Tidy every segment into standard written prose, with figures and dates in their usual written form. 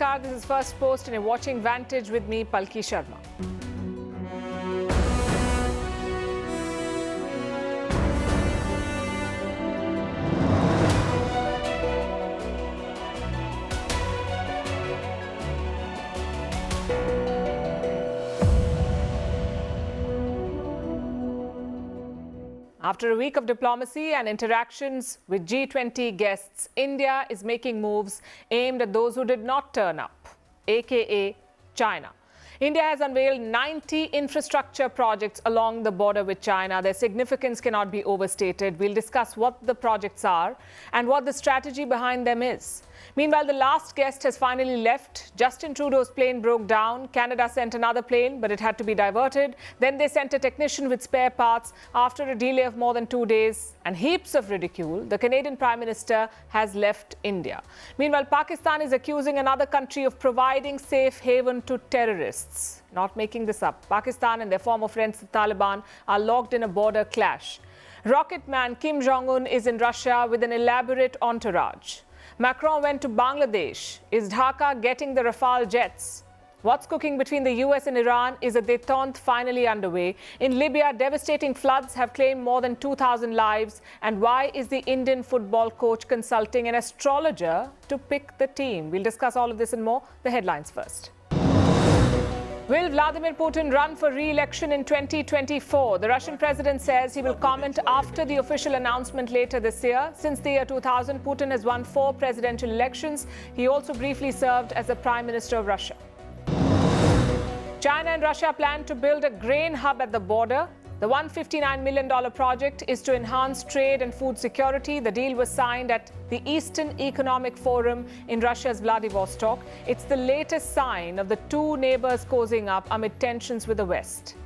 Namaskar, this is Firstpost and you're watching Vantage with me, Palki Sharma. After a week of diplomacy and interactions with G20 guests, India is making moves aimed at those who did not turn up, aka China. India has unveiled 90 infrastructure projects along the border with China. Their significance cannot be overstated. We'll discuss what the projects are and what the strategy behind them is. Meanwhile, the last guest has finally left. Justin Trudeau's plane broke down. Canada sent another plane, but it had to be diverted. Then they sent a technician with spare parts after a delay of more than 2 days. And heaps of ridicule. The Canadian Prime Minister has left India. Meanwhile, Pakistan is accusing another country of providing safe haven to terrorists. Not making this up. Pakistan and their former friends, the Taliban, are locked in a border clash. Rocket man Kim Jong-un is in Russia with an elaborate entourage. Macron went to Bangladesh. Is Dhaka getting the Rafale jets? What's cooking between the US and Iran? Is a détente finally underway? In Libya, devastating floods have claimed more than 2,000 lives. And why is the Indian football coach consulting an astrologer to pick the team? We'll discuss all of this and more. The headlines first. Will Vladimir Putin run for re-election in 2024? The Russian president says he will comment after the official announcement later this year. Since the year 2000, Putin has won 4 presidential elections. He also briefly served as the Prime Minister of Russia. China and Russia plan to build a grain hub at the border. The $159 million project is to enhance trade and food security. The deal was signed at the Eastern Economic Forum in Russia's Vladivostok. It's the latest sign of the two neighbors cozying up amid tensions with the West.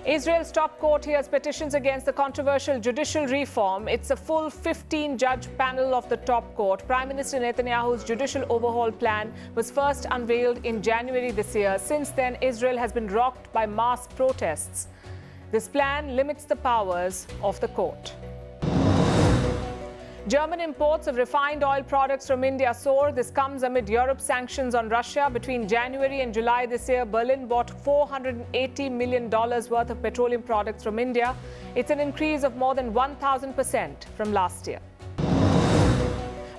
Israel's top court hears petitions against the controversial judicial reform. It's a full 15-judge panel of the top court. Prime Minister Netanyahu's judicial overhaul plan was first unveiled in January this year. Since then, Israel has been rocked by mass protests. This plan limits the powers of the court. German imports of refined oil products from India soar. This comes amid Europe's sanctions on Russia. Between January and July this year, Berlin bought $480 million worth of petroleum products from India. It's an increase of more than 1,000% from last year.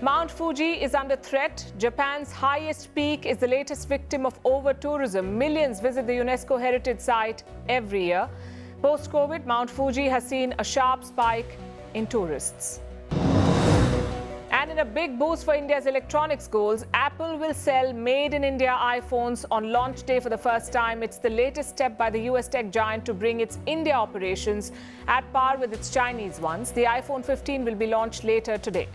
Mount Fuji is under threat. Japan's highest peak is the latest victim of over-tourism. Millions visit the UNESCO heritage site every year. Post-COVID, Mount Fuji has seen a sharp spike in tourists. And in a big boost for India's electronics goals, Apple will sell made-in-India iPhones on launch day for the first time. It's the latest step by the US tech giant to bring its India operations at par with its Chinese ones. The iPhone 15 will be launched later today.